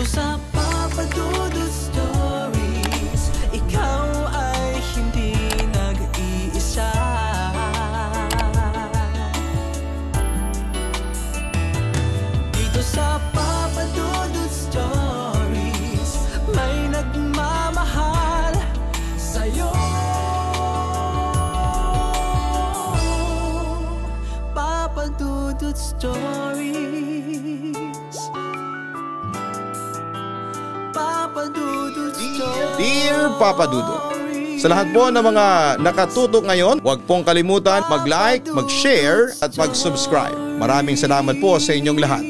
Dito sa Papa Dudut Stories, ikaw ay hindi nag-iisa. Dito sa Papa Dudut Stories, may nagmamahal sa'yo. Papa Dudut Stories. Papa Dudut Stories. Dear Papa Dudut, sa lahat po ng mga nakatutok ngayon, huwag pong kalimutan mag-like, mag-share at mag-subscribe. Maraming salamat po sa inyong lahat.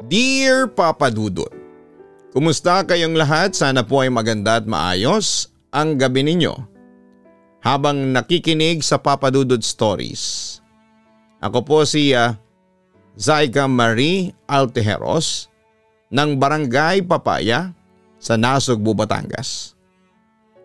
Dear Papa Dudut, kumusta kayong lahat? Sana po ay maganda at maayos ang gabi ninyo habang nakikinig sa Papa Dudut Stories. Ako po si Zyka Marie Altejeros ng Barangay Papaya sa Nasugbu, Batangas.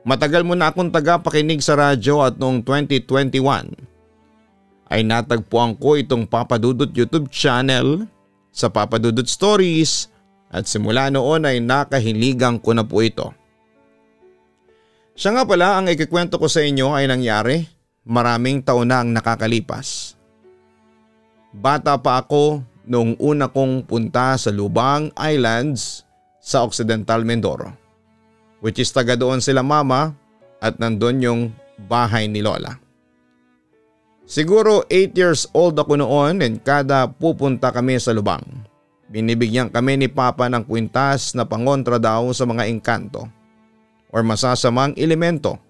Matagal mo na akong tagapakinig sa radyo at noong 2021 ay natagpuan ko itong Papa Dudut YouTube channel sa Papa Dudut Stories at simula noon ay nakahiligan ko na po ito. Siya nga pala, ang ikikwento ko sa inyo ay nangyari maraming taon na ang nakakalipas. Bata pa ako noong una kong punta sa Lubang Islands sa Occidental Mindoro, which is taga doon sila mama at nandun yung bahay ni Lola. Siguro 8 years old ako noon and kada pupunta kami sa Lubang, binibigyan kami ni Papa ng kwintas na pangontra daw sa mga engkanto or masasamang elemento.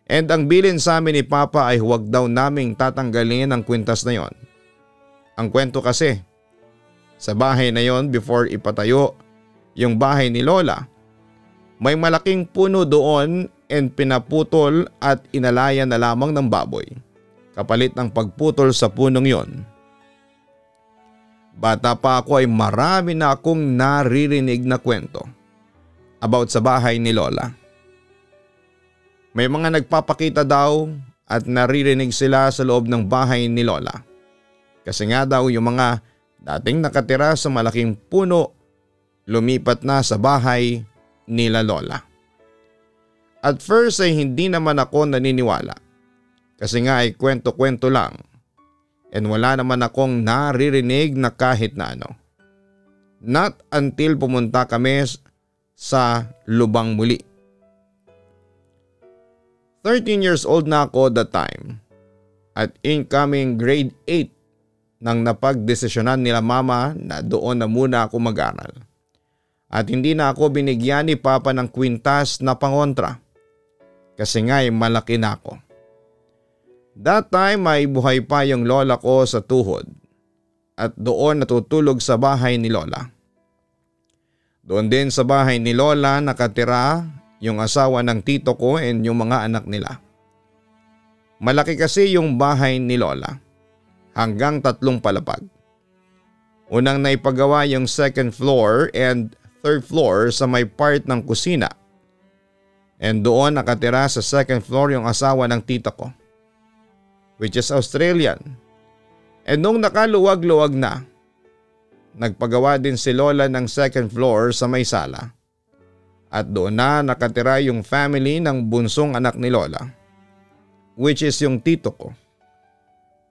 And ang bilin sa amin ni Papa ay huwag daw naming tatanggalin ang kwintas na yon. Ang kwento kasi, sa bahay na yon before ipatayo yung bahay ni Lola, may malaking puno doon and pinaputol at inalayan na lamang ng baboy kapalit ng pagputol sa punong yon. Bata pa ako ay marami na akong naririnig na kwento about sa bahay ni Lola. May mga nagpapakita daw at naririnig sila sa loob ng bahay ni Lola. Kasi nga daw yung mga dating nakatira sa malaking puno lumipat na sa bahay nila Lola. At first ay hindi naman ako naniniwala. Kasi nga ay kwento-kwento lang and wala naman akong naririnig na kahit na ano. Not until pumunta kami sa Lubang muli. 13 years old na ako that time at incoming grade 8 nang napagdesisyonan nila mama na doon na muna ako mag-aral. At hindi na ako binigyan ni Papa ng kwintas na pangontra kasi nga ay malaki na ako. That time ay buhay pa yung lola ko sa tuhod at doon natutulog sa bahay ni Lola. Doon din sa bahay ni Lola nakatira yung asawa ng tito ko and yung mga anak nila. Malaki kasi yung bahay ni Lola, hanggang 3 palapag. Unang naipagawa yung 2nd floor and 3rd floor sa may part ng kusina. And doon nakatira sa 2nd floor yung asawa ng tita ko, which is Australian. And nung nakaluwag-luwag na, nagpagawa din si Lola ng 2nd floor sa may sala. At doon na nakatira yung family ng bunsong anak ni Lola, which is yung tito ko.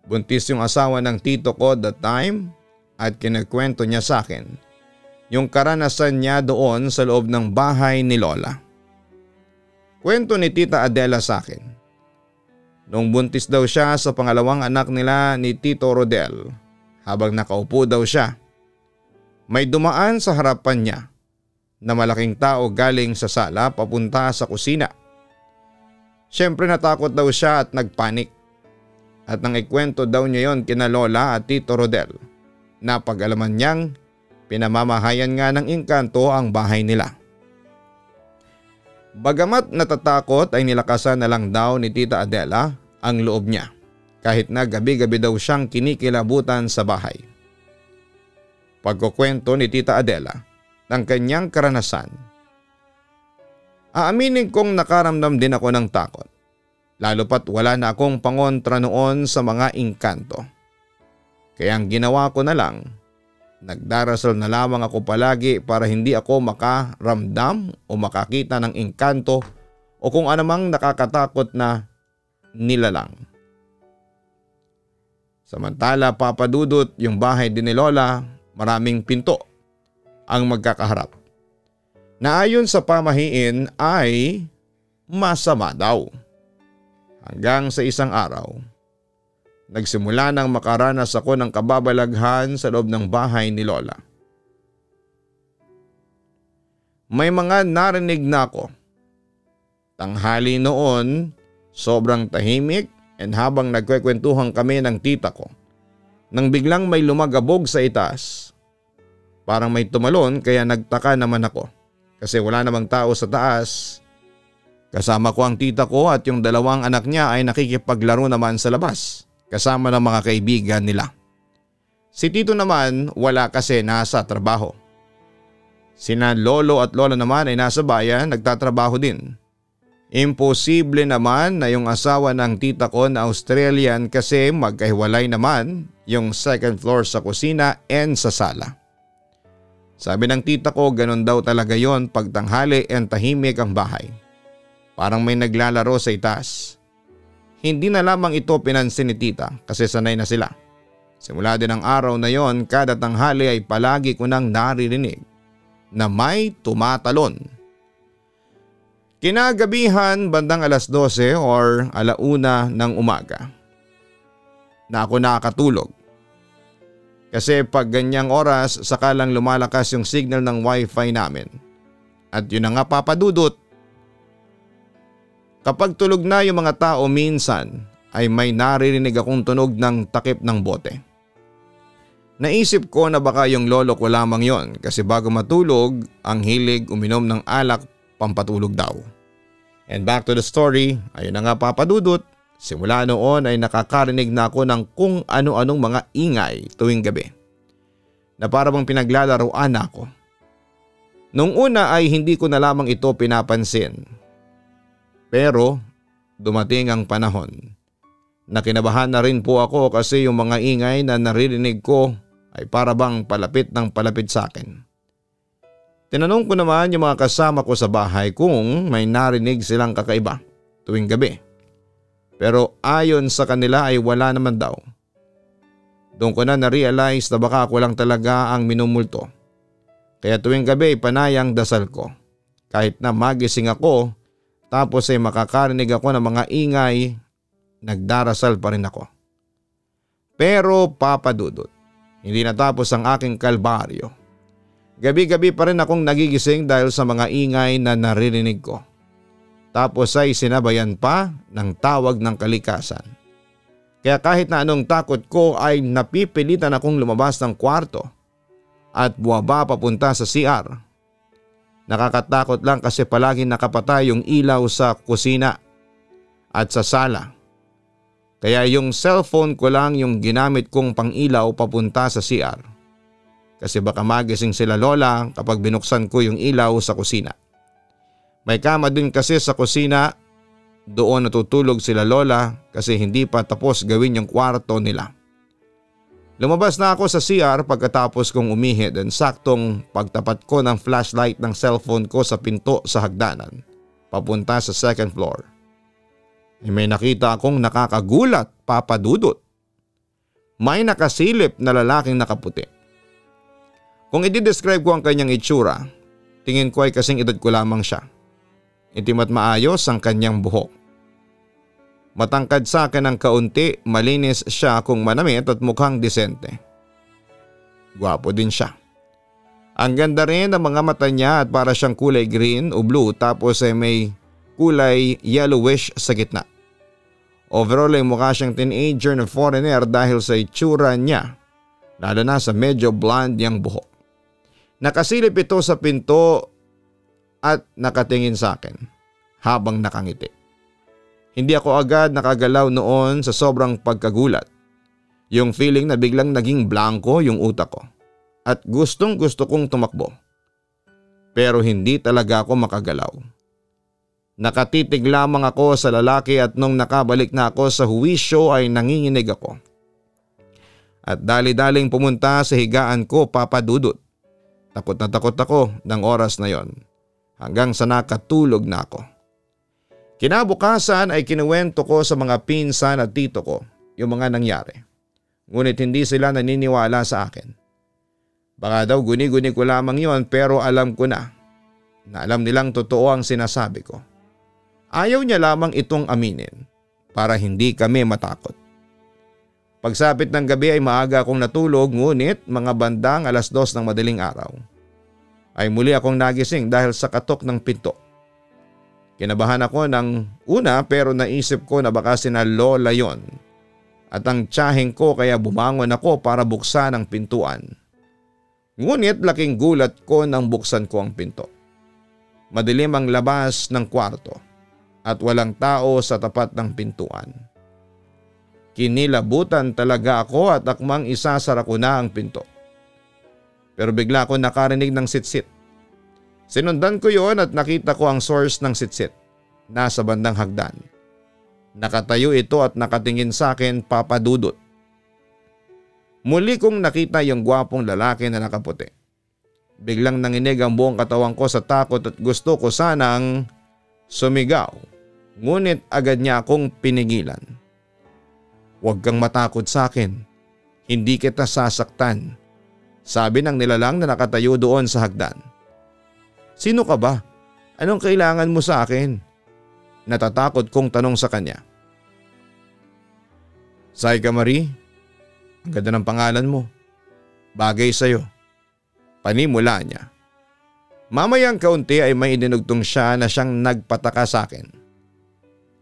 Buntis yung asawa ng tito ko that time at kinakwento niya sa akin yung karanasan niya doon sa loob ng bahay ni Lola. Kwento ni Tita Adela sa akin. Nung buntis daw siya sa pangalawang anak nila ni Tito Rodel, habang nakaupo daw siya, may dumaan sa harapan niya na malaking tao galing sa sala papunta sa kusina. Siyempre natakot daw siya at nagpanik. At nang ikwento daw niya yon kina Lola at Tito Rodel na pag-alaman niyang pinamamahayan nga ng engkanto ang bahay nila. Bagamat natatakot ay nilakasan na lang daw ni Tita Adela ang loob niya kahit na gabi-gabi daw siyang kinikilabutan sa bahay. Pagkukwento ni Tita Adela ng kanyang karanasan, Aaminin kong nakaramdam din ako ng takot. Lalo pat wala na akong pangontra noon sa mga engkanto. Kaya ang ginawa ko na lang, nagdarasal na lamang ako palagi para hindi ako makaramdam o makakita ng engkanto o kung anumang nakakatakot na nilalang. Samantala Papa Dudut, yung bahay din ni Lola, maraming pinto ang magkakaharap. Na ayon sa pamahiin ay masama daw. Hanggang sa isang araw, nagsimula nang makaranas ako ng kababalaghan sa loob ng bahay ni Lola. May mga narinig na ako. Tanghali noon, sobrang tahimik and habang nagkwekwentuhan kami ng tita ko, nang biglang may lumagabog sa itaas. Parang may tumalon kaya nagtaka naman ako kasi wala namang tao sa taas. Kasama ko ang tita ko at yung dalawang anak niya ay nakikipaglaro naman sa labas kasama ng mga kaibigan nila. Si tito naman wala kasi nasa trabaho. Sina lolo at lola naman ay nasa bayan nagtatrabaho din. Imposible naman na yung asawa ng tita ko na Australian kasi magkahiwalay naman yung second floor sa kusina and sa sala. Sabi ng tita ko ganun daw talaga yon pag tanghali and tahimik ang bahay. Parang may naglalaro sa itaas. Hindi na lamang ito pinansin ni tita kasi sanay na sila. Simula din ang araw na yon kada tanghali ay palagi ko nang naririnig na may tumatalon. Kinagabihan bandang 12:00 or 1:00 ng umaga na ako nakakatulog. Kasi pag ganyang oras saka lang lumalakas yung signal ng wifi namin. At yun na nga Papa Dudut. Kapag tulog na yung mga tao minsan ay may naririnig akong tunog ng takip ng bote. Naisip ko na baka yung lolo ko lamang yon kasi bago matulog ang hilig uminom ng alak pampatulog daw. And back to the story, ayun na nga Papa Dudut, simula noon ay nakakarinig na ako ng kung ano-anong mga ingay tuwing gabi. Na para bang pinaglalaroan na ako. Nung una ay hindi ko na lamang ito pinapansin. Pero dumating ang panahon na kinabahan na rin po ako kasi yung mga ingay na naririnig ko ay para bang palapit ng palapit sa akin. Tinanong ko naman yung mga kasama ko sa bahay kung may narinig silang kakaiba tuwing gabi. Pero ayon sa kanila ay wala naman daw. Doon ko na na-realize na baka ako lang talaga ang minumulto. Kaya tuwing gabi panayang dasal ko. Kahit na magising ako tapos ay makakarinig ako ng mga ingay, nagdarasal pa rin ako. Pero Papa Dudut, hindi natapos ang aking kalbaryo. Gabi-gabi pa rin akong nagigising dahil sa mga ingay na naririnig ko. Tapos ay sinabayan pa ng tawag ng kalikasan. Kaya kahit na anong takot ko ay napipilitan akong lumabas ng kwarto at buwaba papunta sa CR. Nakakatakot lang kasi palaging nakapatay yung ilaw sa kusina at sa sala. Kaya yung cellphone ko lang yung ginamit kong pang-ilaw papunta sa CR. Kasi baka magising sila lola kapag binuksan ko yung ilaw sa kusina. May kama din kasi sa kusina, doon natutulog sila lola kasi hindi pa tapos gawin yung kwarto nila. Lumabas na ako sa CR pagkatapos kong umihi dan saktong pagtapat ko ng flashlight ng cellphone ko sa pinto sa hagdanan papunta sa second floor. May nakita akong nakakagulat, Papa Dudut. May nakasilip na lalaking nakaputi. Kung i-describe ko ang kanyang itsura, tingin ko ay kasing edad ko lamang siya. Itim at maayos ang kanyang buhok. Matangkad sa akin ng kaunti, malinis siya kung manamit at mukhang disente. Gwapo din siya. Ang ganda rin ng mga mata niya at para siyang kulay green o blue tapos ay may kulay yellowish sa gitna. Overall ay mukha siyang teenager na foreigner dahil sa itsura niya, lalo na sa medyo blonde niyang buhok. Nakasilip ito sa pinto at nakatingin sa akin habang nakangiti. Hindi ako agad nakagalaw noon sa sobrang pagkagulat. Yung feeling na biglang naging blanco yung utak ko at gustong gusto kong tumakbo. Pero hindi talaga ako makagalaw. Nakatitig lamang ako sa lalaki at nung nakabalik na ako sa huwisyo ay nanginginig ako. At dali-daling pumunta sa higaan ko, Papa Dudut. Takot na takot ako ng oras na yon hanggang sa nakatulog na ako. Kinabukasan ay kinuwento ko sa mga pinsan at tito ko yung mga nangyari. Ngunit hindi sila naniniwala sa akin. Baka daw guni-guni ko lamang yon pero alam ko na alam nilang totoo ang sinasabi ko. Ayaw niya lamang itong aminin para hindi kami matakot. Pagsapit ng gabi ay maaga akong natulog ngunit mga bandang 2:00 ng madaling araw ay muli akong nagising dahil sa katok ng pinto. Kinabahan ako ng una pero naisip ko na baka sina Lola yon at ang tiyaheng ko kaya bumangon ako para buksan ang pintuan. Ngunit laking gulat ko nang buksan ko ang pinto. Madilim ang labas ng kwarto at walang tao sa tapat ng pintuan. Kinilabutan talaga ako at akmang isasara ko na ang pinto. Pero bigla ako nakarinig ng sitsit. Sinundan ko yon at nakita ko ang source ng sitsit. Nasa bandang hagdan. Nakatayo ito at nakatingin sa akin, Papa Dudut. Muli kong nakita yung gwapong lalaki na nakaputi. Biglang nanginig ang buong katawan ko sa takot at gusto ko sanang sumigaw. Ngunit agad niya akong pinigilan. Huwag kang matakot sa akin. Hindi kita sasaktan. Sabi ng nilalang na nakatayo doon sa hagdan. Sino ka ba? Anong kailangan mo sa akin? Natatakot kong tanong sa kanya. Saika Marie, ang ganda ng pangalan mo. Bagay sa'yo. Panimula niya. Mamayang kaunti ay may idinugtong siya na siyang nagpataka sa akin.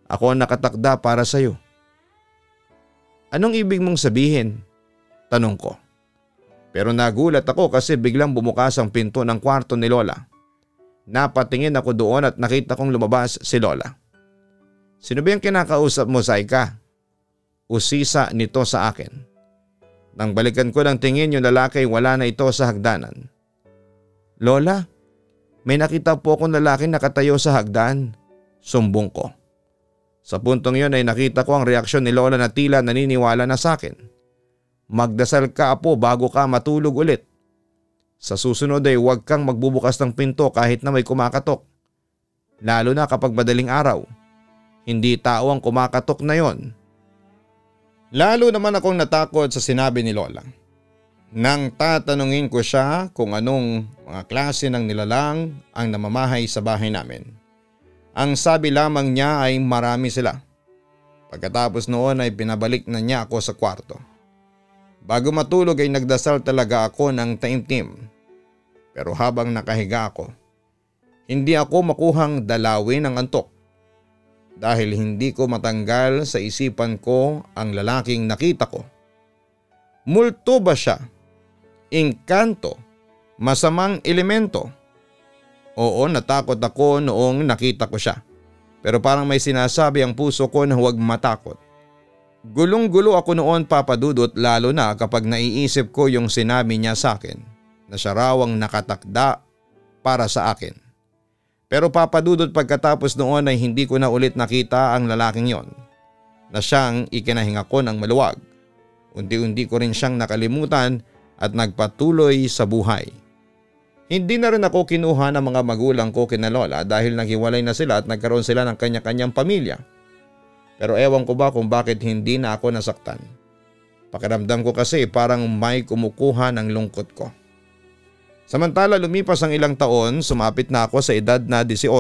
Ako ang nakatakda para sa'yo. Anong ibig mong sabihin? Tanong ko. Pero nagulat ako kasi biglang bumukas ang pinto ng kwarto ni Lola. Napatingin ako doon at nakita kong lumabas si Lola. Sino ba yung kinakausap mo, Saika? Usisa nito sa akin. Nang balikan ko ng tingin yung lalaki wala na ito sa hagdanan. Lola, may nakita po akong lalaki nakatayo sa hagdan. Sumbong ko. Sa puntong yun ay nakita ko ang reaksyon ni Lola na tila naniniwala na sa akin. Magdasal ka apo bago ka matulog ulit. Sa susunod ay huwag kang magbubukas ng pinto kahit na may kumakatok. Lalo na kapag madaling araw. Hindi tao ang kumakatok na yon. Lalo naman akong natakot sa sinabi ni Lola. Nang tatanungin ko siya kung anong mga klase ng nilalang ang namamahay sa bahay namin. Ang sabi lamang niya ay marami sila. Pagkatapos noon ay pinabalik na niya ako sa kwarto. Bago matulog ay nagdasal talaga ako ng taimtim. Pero habang nakahiga ako, hindi ako makuhang dalawin ng antok. Dahil hindi ko matanggal sa isipan ko ang lalaking nakita ko. Multo ba siya? Engkanto? Masamang elemento? Oo, natakot ako noong nakita ko siya. Pero parang may sinasabi ang puso ko na huwag matakot. Gulong-gulo ako noon, Papa Dudut, lalo na kapag naiisip ko yung sinabi niya sa akin na siya raw ang nakatakda para sa akin. Pero Papa Dudut, pagkatapos noon ay hindi ko na ulit nakita ang lalaking yon na siyang ikinahinga ko ng maluwag. Unti-unti ko rin siyang nakalimutan at nagpatuloy sa buhay. Hindi na rin ako kinuha ng mga magulang ko kina Lola dahil naghiwalay na sila at nagkaroon sila ng kanya-kanyang pamilya. Pero ewan ko ba kung bakit hindi na ako nasaktan. Pakiramdam ko kasi parang may kumukuha ng lungkot ko. Samantala lumipas ang ilang taon, sumapit na ako sa edad na 18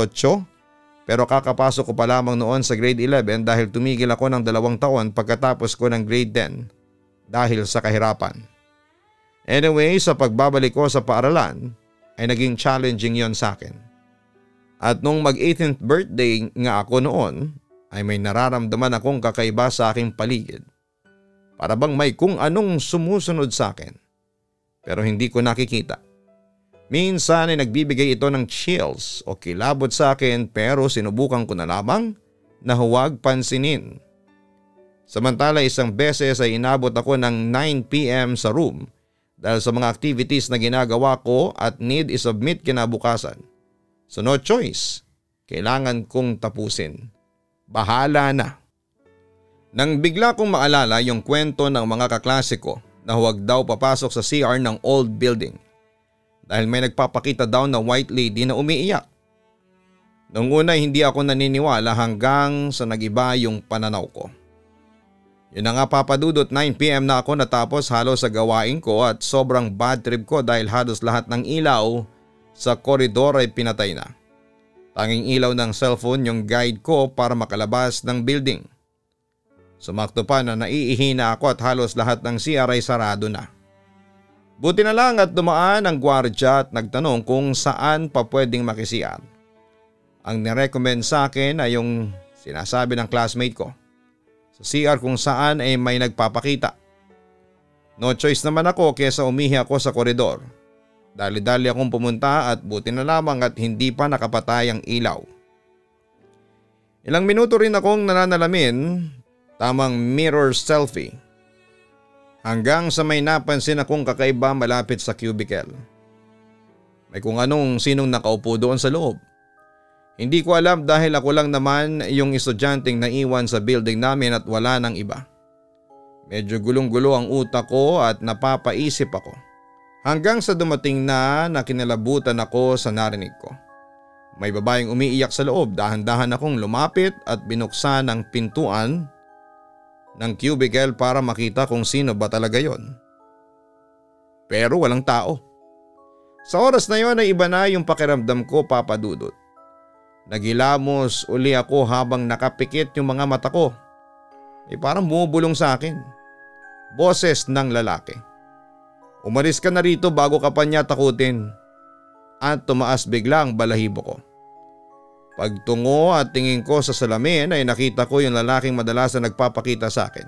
pero kakapasok ko pa lamang noon sa grade 11 dahil tumigil ako ng 2 taon pagkatapos ko ng grade 10 dahil sa kahirapan. Anyway, sa pagbabalik ko sa paaralan ay naging challenging yon sa akin. At nung mag-18th birthday nga ako noon ay may nararamdaman akong kakaiba sa aking paligid. Para bang may kung anong sumusunod sa akin pero hindi ko nakikita. Minsan ay nagbibigay ito ng chills o kilabot sa akin pero sinubukan ko na lamang na huwag pansinin. Samantala isang beses ay inabot ako ng 9 PM sa room dahil sa mga activities na ginagawa ko at need isubmit kinabukasan. So no choice. Kailangan kong tapusin. Bahala na. Nang bigla kong maalala yung kwento ng mga kaklase ko na huwag daw papasok sa CR ng old building dahil may nagpapakita daw na white lady na umiiyak. Noong una hindi ako naniniwala hanggang sa nagiba yung pananaw ko. Yun na nga Papadudot, 9 PM na ako natapos halos sa gawain ko at sobrang bad trip ko dahil halos lahat ng ilaw sa koridor ay pinatay na. Tanging ilaw ng cellphone yung guide ko para makalabas ng building. Sumakto pa na naiihina ako at halos lahat ng CR ay sarado na. Buti na lang at dumaan ang gwardya at nagtanong kung saan pa pwedeng makisiar. Ang nirecommend sa akin ay yung sinasabi ng classmate ko. Sa CR kung saan ay may nagpapakita. No choice naman ako kesa umihi ako sa koridor. Dali-dali akong pumunta at buti na lamang at hindi pa nakapatay ang ilaw. Ilang minuto rin akong nananalamin, tamang mirror selfie. Hanggang sa may napansin akong kakaiba malapit sa cubicle. May kung anong sinong nakaupo doon sa loob. Hindi ko alam dahil ako lang naman yung estudyanteng naiwan sa building namin at wala nang iba. Medyo gulong-gulo ang utak ko at napapaisip ako. Hanggang sa dumating na kinalabutan ako sa narinig ko. May babaeng umiiyak sa loob, dahan-dahan akong lumapit at binuksan ang pintuan ng cubicle para makita kung sino ba talaga yon. Pero walang tao. Sa oras na yon ay iba na yung pakiramdam ko Papadudot. Nagilamos uli ako habang nakapikit yung mga mata ko. Parang bumubulong sa akin. Boses ng lalaki. Umalis ka na rito bago ka pa niya takutin. At tumaas bigla ang balahibo ko. Pagtungo at tingin ko sa salamin ay nakita ko yung lalaking madalas na nagpapakita sa akin.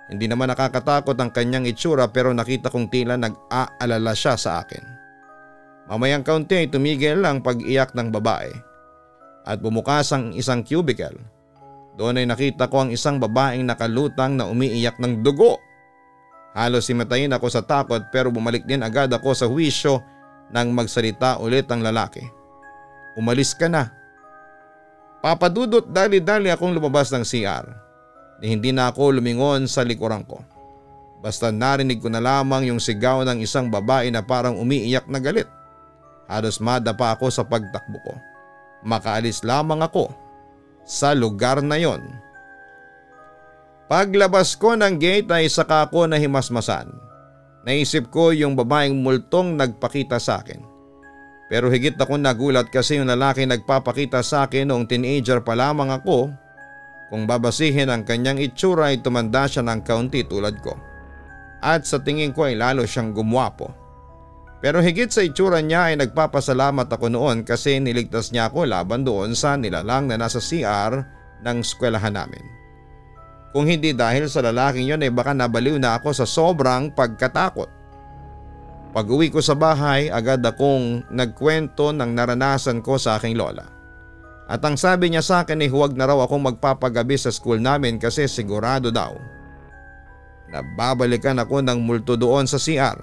Hindi naman nakakatakot ang kanyang itsura pero nakita kong tila nag-aalala siya sa akin. Mamayang kaunti ay tumigil ang pag-iyak ng babae. At bumukas ang isang cubicle. Doon ay nakita ko ang isang babaeng nakalutang na umiiyak ng dugo. Halos himatayin ako sa takot pero bumalik din agad ako sa hwisyo nang magsalita ulit ang lalaki. Umalis ka na. Papadudot, dali-dali akong lumabas ng CR. Hindi na ako lumingon sa likuran ko. Basta narinig ko na lamang yung sigaw ng isang babae na parang umiiyak na galit. Halos madapa ako sa pagtakbo ko. Makaalis lamang ako sa lugar na yon. Paglabas ko ng gate ay saka ako nahimasmasan. Naisip ko yung babaeng multong nagpakita sa akin. Pero higit ako nagulat kasi yung lalaki nagpapakita sa akin noong teenager pa lamang ako. Kung babasihin ang kanyang itsura ay tumanda siya ng kaunti tulad ko. At sa tingin ko ay lalo siyang gumwapo. Pero higit sa itsura niya ay nagpapasalamat ako noon kasi niligtas niya ako laban doon sa nilalang na nasa CR ng eskwelahan namin. Kung hindi dahil sa lalaking yon ay baka nabaliw na ako sa sobrang pagkatakot. Pag uwi ko sa bahay, agad akong nagkwento ng naranasan ko sa aking lola. At ang sabi niya sa akin ay huwag na raw akong magpapagabi sa school namin kasi sigurado daw nababalikan ako ng multo doon sa CR.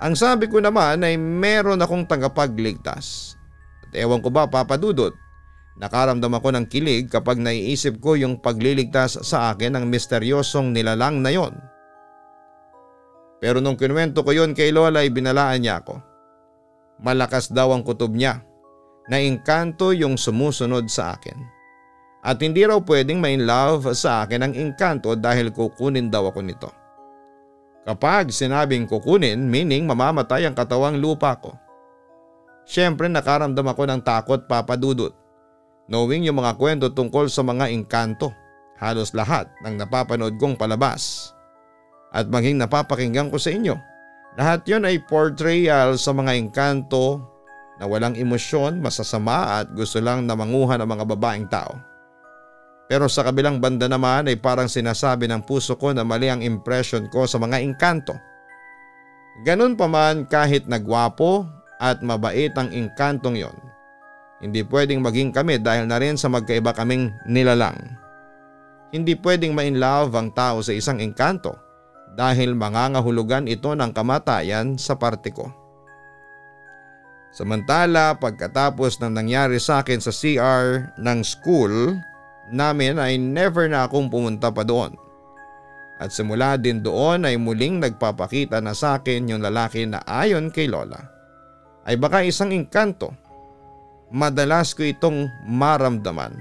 Ang sabi ko naman ay meron akong tagapagligtas. At ewan ko ba Papadudot, nakaramdam ako ng kilig kapag naiisip ko yung pagliligtas sa akin ng misteryosong nilalang na yon. Pero nung kinuwento ko yon kay Lola ay binalaan niya ako. Malakas daw ang kutob niya, na engkanto yung sumusunod sa akin. At hindi raw pwedeng ma-in love sa akin ang engkanto dahil kukunin daw ako nito. Kapag sinabing kukunin, meaning mamamatay ang katawang lupa ko. Siyempre nakaramdam ako ng takot Papadudot. Knowing yung mga kwento tungkol sa mga engkanto, halos lahat ng napapanood kong palabas. At maging napapakinggan ko sa inyo, lahat yon ay portrayal sa mga engkanto na walang emosyon, masasama at gusto lang na manguha ng mga babaeng tao. Pero sa kabilang banda naman ay parang sinasabi ng puso ko na mali ang impression ko sa mga engkanto. Ganun pa man kahit nagwapo at mabait ang engkantong yon, hindi pwedeng maging kami dahil na rin sa magkaiba kaming nilalang. Hindi pwedeng ma-in love ang tao sa isang engkanto dahil mangangahulugan ito ng kamatayan sa parte ko. Samantala pagkatapos ng nangyari sa akin sa CR ng school namin ay never na akong pumunta pa doon. At simula din doon ay muling nagpapakita na sa akin yung lalaki na ayon kay Lola ay baka isang engkanto. Madalas ko itong maramdaman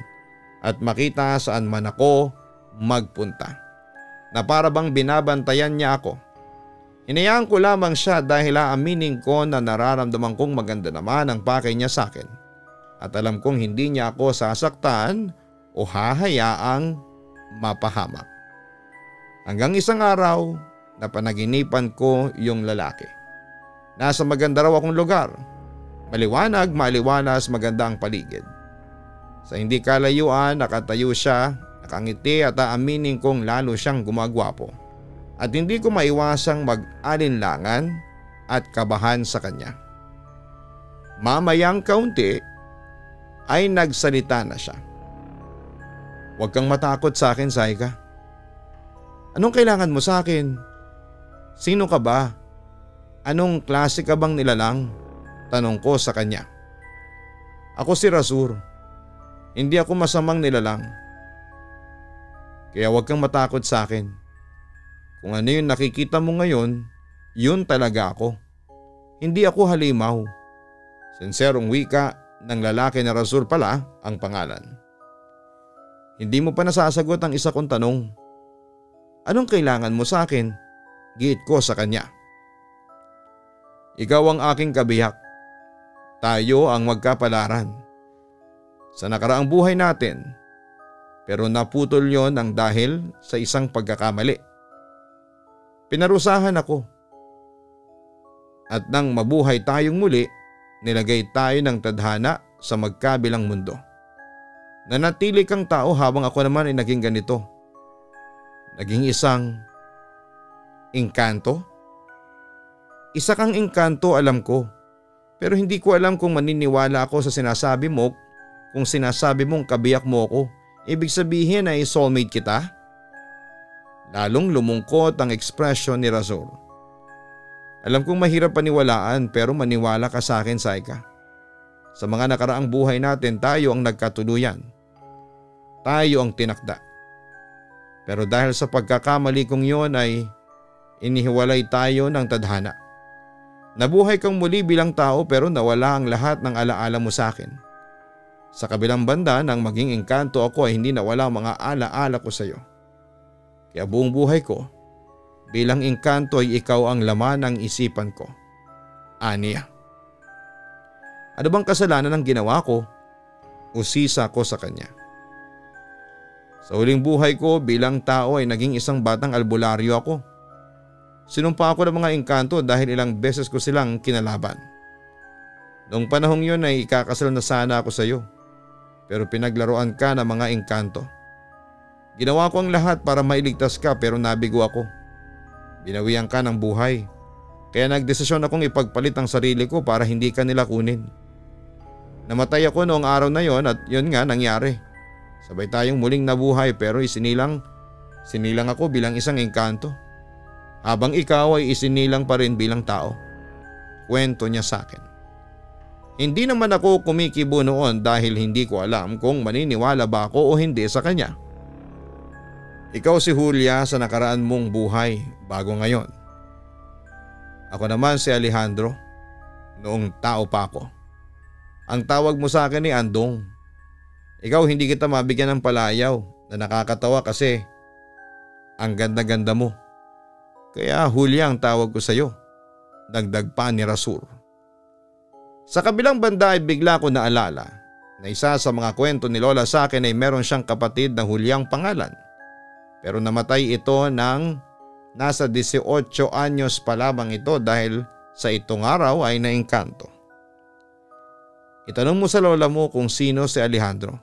at makita saan man ako magpunta, na para bang binabantayan niya ako. Hinayaan ko lamang siya dahil aaminin ko na nararamdaman kong maganda naman ang pakay niya sa akin at alam kong hindi niya ako sasaktan o hahayaang mapahamak. Hanggang isang araw na panaginipan ko yung lalaki. Nasa maganda raw akong lugar. Maliwanag, maliwalas, maganda ang paligid. Sa hindi kalayuan nakatayo siya, nakangiti at aaminin kong lalo siyang gumagwapo. At hindi ko maiwasang mag-alinlangan at kabahan sa kanya. Mamayang kaunti ay nagsalita na siya. Huwag kang matakot sa akin, Saika. Anong kailangan mo sa akin? Sino ka ba? Anong klase ka bang nilalang? Tanong ko sa kanya. Ako si Rasur. Hindi ako masamang nilalang. Kaya huwag kang matakot sa akin. Kung ano yung nakikita mo ngayon, yun talaga ako. Hindi ako halimaw. Sinserong wika ng lalaki na Rasur pala ang pangalan. Hindi mo pa nasasagot ang isa kong tanong. Anong kailangan mo sa akin? Giit ko sa kanya. Ikaw ang aking kabiyak. Tayo ang magkapalaran. Sa nakaraang buhay natin, pero naputol yon ang dahil sa isang pagkakamali. Pinarusahan ako. At nang mabuhay tayong muli, nilagay tayo ng tadhana sa magkabilang mundo. Nanatili kang tao habang ako naman ay naging ganito. Naging isang engkanto? Isa kang engkanto, alam ko. Pero hindi ko alam kung maniniwala ako sa sinasabi mo. Kung sinasabi mong kabiyak mo ako, ibig sabihin ay soulmate kita? Lalong lumungkot ang ekspresyon ni Razor. Alam kong mahirap paniwalaan pero maniwala ka sa akin, Saika. Sa mga nakaraang buhay natin tayo ang nagkatuluyan. Tayo ang tinakda. Pero dahil sa pagkakamali kong yon ay inihiwalay tayo ng tadhana. Nabuhay kang muli bilang tao pero nawala ang lahat ng alaala mo sa akin. Sa kabilang banda nang maging engkanto ako ay hindi nawala ang mga alaala ko sa iyo. Kaya buong buhay ko bilang engkanto ay ikaw ang laman ng isipan ko. Aniya. Ano bang kasalanan ang ginawa ko? Usisa ko sa kanya. Sa huling buhay ko bilang tao ay naging isang batang albularyo ako. Sinumpa ako ng mga engkanto dahil ilang beses ko silang kinalaban. Noong panahong yun ay ikakasal na sana ako sa iyo. Pero pinaglaruan ka ng mga engkanto. Ginawa ko ang lahat para mailigtas ka pero nabigo ako. Binawian ka ng buhay. Kaya nagdesisyon akong ipagpalit ang sarili ko para hindi ka nila kunin. Namatay ako noong araw na yon at yun nga nangyari. Sabay tayong muling nabuhay pero sinilang ako bilang isang engkanto. Habang ikaw ay isinilang pa rin bilang tao. Kwento niya sa akin. Hindi naman ako kumikibo noon dahil hindi ko alam kung maniniwala ba ako o hindi sa kanya. Ikaw si Julia sa nakaraan mong buhay bago ngayon. Ako naman si Alejandro noong tao pa ako. Ang tawag mo sa akin ay Andong. Ikaw hindi kita mabigyan ng palayaw na nakakatawa kasi ang ganda-ganda mo. Kaya Julia ang tawag ko sa iyo. Dagdag pa ni Rasur. Sa kabilang banda ay bigla ko naalala na isa sa mga kwento ni Lola sa akin ay meron siyang kapatid na Juliang pangalan. Pero namatay ito nang nasa 18 anyos pa lamang ito dahil sa itong araw ay naengkanto. Itanong mo sa lola mo kung sino si Alejandro.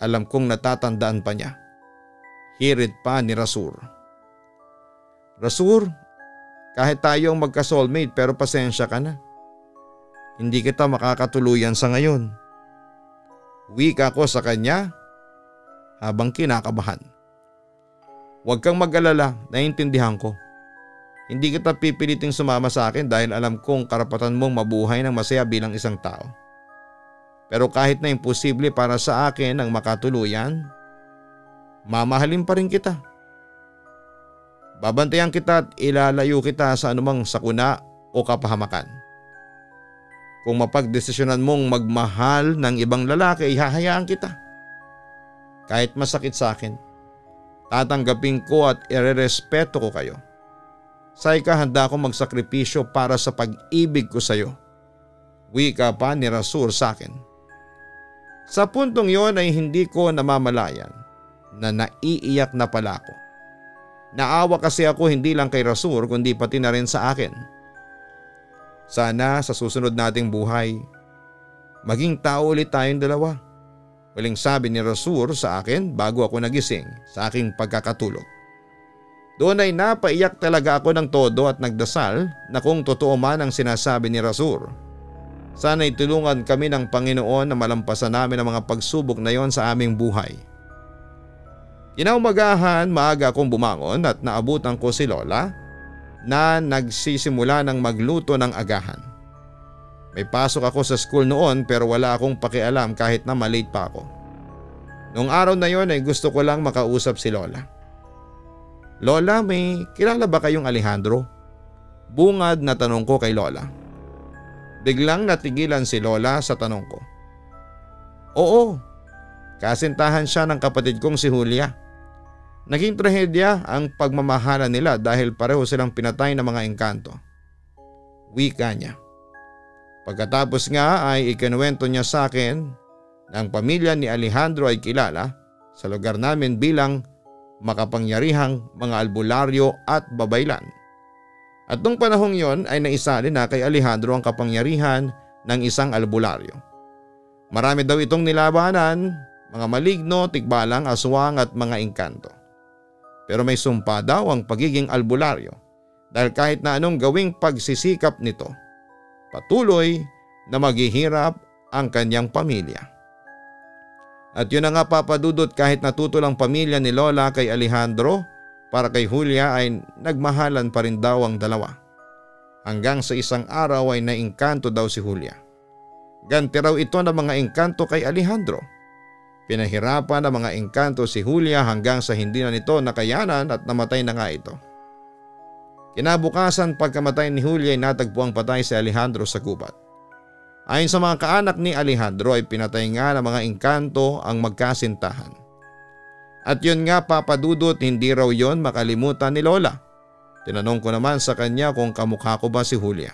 Alam kong natatandaan pa niya. Hirit pa ni Rasur. Rasur, kahit tayo ang magka-soulmate pero pasensya ka na. Hindi kita makakatuluyan sa ngayon. Wika ko sa kanya habang kinakabahan. Huwag kang mag-alala, naiintindihan ko. Hindi kita pipiliting sumama sa akin dahil alam kong karapatan mong mabuhay ng masaya bilang isang tao. Pero kahit na imposible para sa akin ang makatuluyan, mamahalin pa rin kita. Babantayan kita at ilalayo kita sa anumang sakuna o kapahamakan. Kung mapagdesisyonan mong magmahal ng ibang lalaki, ihahayaan kita. Kahit masakit sa akin, tatanggapin ko at irerespeto ko kayo. Sa handa akong magsakripisyo para sa pag-ibig ko sa iyo. Wika pa ni Rasur sa akin. Sa puntong yon ay hindi ko namamalayan na naiiyak na pala ako. Naawa kasi ako hindi lang kay Rasur kundi pati na rin sa akin. Sana sa susunod nating buhay, maging tao ulit tayong dalawa. Huling sabi ni Rasur sa akin bago ako nagising sa aking pagkakatulog. Doon ay napaiyak talaga ako ng todo at nagdasal na kung totoo man ang sinasabi ni Rasur. Sana'y tulungan kami ng Panginoon na malampasan namin ang mga pagsubok na yon sa aming buhay. Kinaumagahan, maaga akong bumangon at naabutan ko si Lola na nagsisimula ng magluto ng agahan. May pasok ako sa school noon pero wala akong pakialam kahit na malate pa ako. Noong araw na yon ay gusto ko lang makausap si Lola. Lola, may kilala ba kayong Alejandro? Bungad na tanong ko kay Lola. Biglang natigilan si Lola sa tanong ko. Oo, kasintahan siya ng kapatid kong si Julia. Naging trahedya ang pagmamahalan nila dahil pareho silang pinatay ng mga engkanto. Wika niya. Pagkatapos nga ay ikinuwento niya sa akin na ang pamilya ni Alejandro ay kilala sa lugar namin bilang makapangyarihang mga albularyo at babaylan. At nung panahong yon ay naisali na kay Alejandro ang kapangyarihan ng isang albularyo. Marami daw itong nilabanan, mga maligno, tikbalang, aswang at mga engkanto. Pero may sumpa daw ang pagiging albularyo dahil kahit na anong gawing pagsisikap nito, patuloy na maghihirap ang kanyang pamilya. At yun na nga papadudot, kahit natutol ang pamilya ni Lola kay Alejandro, para kay Julia ay nagmahalan pa rin daw ang dalawa. Hanggang sa isang araw ay naingkanto daw si Julia. Ganti raw ito ng mga engkanto kay Alejandro. Pinahirapan ng mga engkanto si Julia hanggang sa hindi na nito nakayanan at namatay na nga ito. Kinabukasan pagkamatay ni Julia ay natagpuang patay si Alejandro sa gubat. Ayon sa mga kaanak ni Alejandro ay pinatay nga ng mga engkanto ang magkasintahan. At yun nga papadudot, hindi raw yon makalimutan ni Lola. Tinanong ko naman sa kanya kung kamukha ko ba si Julia.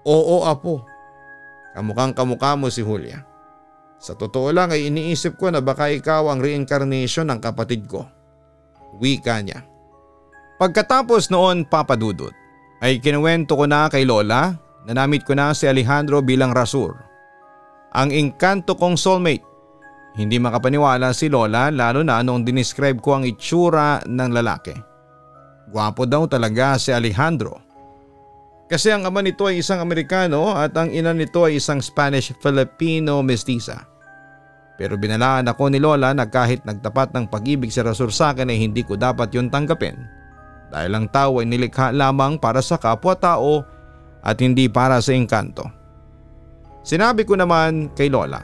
Oo apo, kamukhang kamukha mo si Julia. Sa totoo lang ay iniisip ko na baka ikaw ang reincarnation ng kapatid ko. Wika niya. Pagkatapos noon papadudot ay kinuwento ko na kay Lola na namit ko na si Alejandro bilang Rasur, ang engkanto kong soulmate. Hindi makapaniwala si Lola lalo na nung dinescribe ko ang itsura ng lalaki. Gwapo daw talaga si Alejandro. Kasi ang ama nito ay isang Amerikano at ang ina nito ay isang Spanish-Filipino mestiza. Pero binalaan ako ni Lola na kahit nagtapat ng pag-ibig si Rasur sa akin ay hindi ko dapat yun tanggapin. Dahil ang tao ay nilikha lamang para sa kapwa-tao at hindi para sa engkanto. Sinabi ko naman kay Lola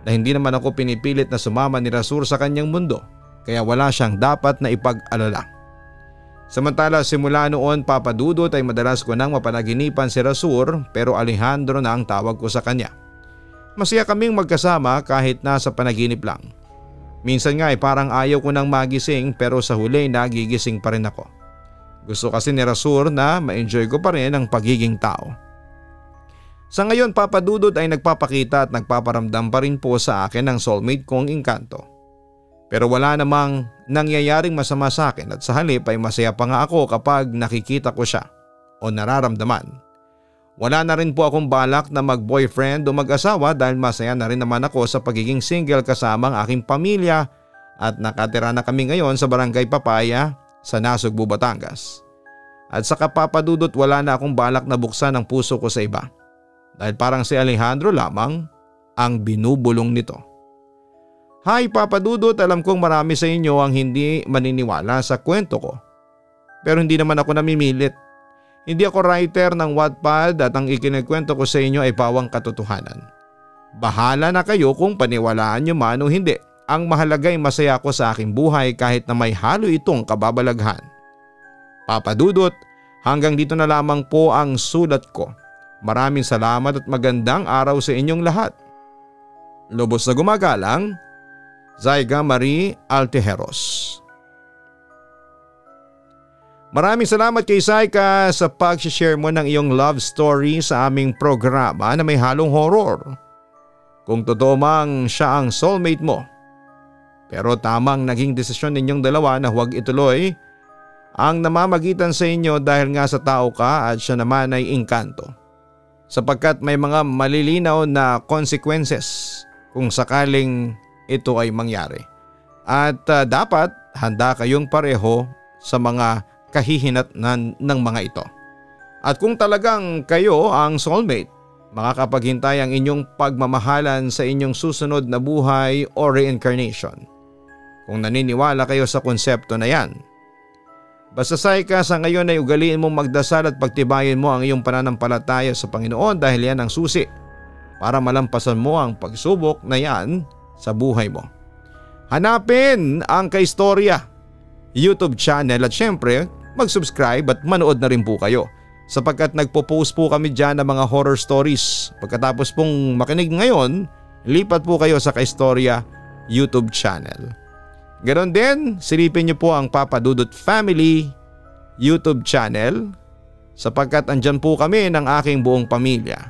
na hindi naman ako pinipilit na sumama ni Rasur sa kanyang mundo, kaya wala siyang dapat na ipag-alala. Samantala simula noon papadudot ay madalas ko nang mapanaginipan si Rasur pero Alejandro na ang tawag ko sa kanya. Masaya kaming magkasama kahit nasa panaginip lang. Minsan nga ay parang ayaw ko nang magising pero sa huli nagigising pa rin ako. Gusto kasi ni Rasur na ma-enjoy ko pa rin ang pagiging tao. Sa ngayon papadudot ay nagpapakita at nagpaparamdam pa rin po sa akin ng soulmate kong engkanto. Pero wala namang nangyayaring masama sa akin at sa halip ay masaya pa nga ako kapag nakikita ko siya o nararamdaman. Wala na rin po akong balak na mag-boyfriend o mag-asawa dahil masaya na rin naman ako sa pagiging single kasama ang aking pamilya at nakatira na kami ngayon sa Barangay Papaya sa Nasugbu, Batangas. At sa kapapadudot wala na akong balak na buksan ang puso ko sa iba dahil parang si Alejandro lamang ang binubulong nito. Hi papadudot, alam kong marami sa inyo ang hindi maniniwala sa kwento ko. pero hindi naman ako namimilit. Hindi ako writer ng Wattpad at ang ikinikwento ko sa inyo ay pawang katotohanan. Bahala na kayo kung paniwalaan nyo man o hindi. Ang mahalaga ay masaya ako sa aking buhay kahit na may halo itong kababalaghan. Papa Dudut, hanggang dito na lamang po ang sulat ko. Maraming salamat at magandang araw sa inyong lahat. Lubos na gumagalang, Zyga Marie Altejeros. Maraming salamat kay Zyga sa pag-share mo ng iyong love story sa aming programa na may halong horror. Kung totoo mang siya ang soulmate mo. Pero tamang naging desisyon ninyong dalawa na huwag ituloy ang namamagitan sa inyo dahil nga sa tao ka at siya naman ay engkanto. Sapagkat may mga malilinaw na consequences kung sakaling ito ay mangyari. At dapat handa kayong pareho sa mga kahihinatnan ng mga ito. At kung talagang kayo ang soulmate, makakapaghintay ang inyong pagmamahalan sa inyong susunod na buhay o reincarnation. Kung naniniwala kayo sa konsepto na yan. Basta Zyga, sa ngayon ay ugaliin mong magdasal at pagtibayin mo ang iyong pananampalataya sa Panginoon dahil yan ang susi para malampasan mo ang pagsubok na yan sa buhay mo. Hanapin ang Kaistorya YouTube channel at syempre mag-subscribe at manood na rin po kayo sapagkat nagpo-post po kami dyan ng mga horror stories. Pagkatapos pong makinig ngayon, lipat po kayo sa Kaistorya YouTube channel. Ganon din, silipin niyo po ang Papa Dudut Family YouTube channel sapagkat andyan po kami ng aking buong pamilya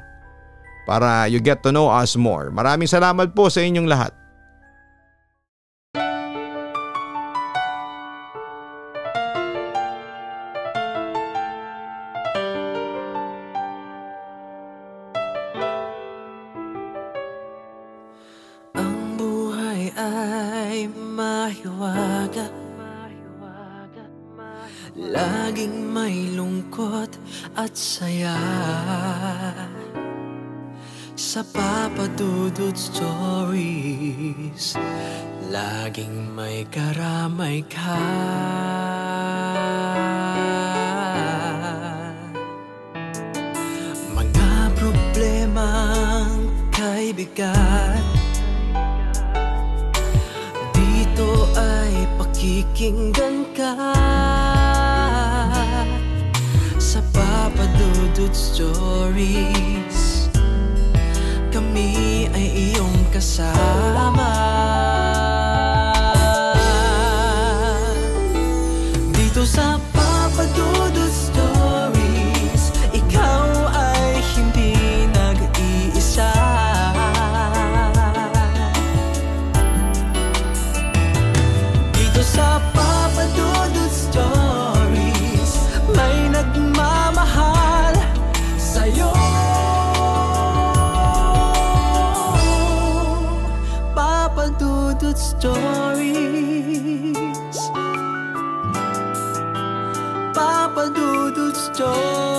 para you get to know us more. Maraming salamat po sa inyong lahat. Laging may lungkot at saya sa Papa Dudut Stories. Laging may karamay ka. Mga problemang kay bigat, dito ay pakikinggan ka. Sa Papa Dudut Stories, kami ay iyong kasama. Dito sa Papa Dudut Stories, ikaw ay hindi nag-iisa. Dito sa Papa Dudut Stories, may nagmamahal sa'yo. Papa Dudut Stories, Papa Dudut Stories.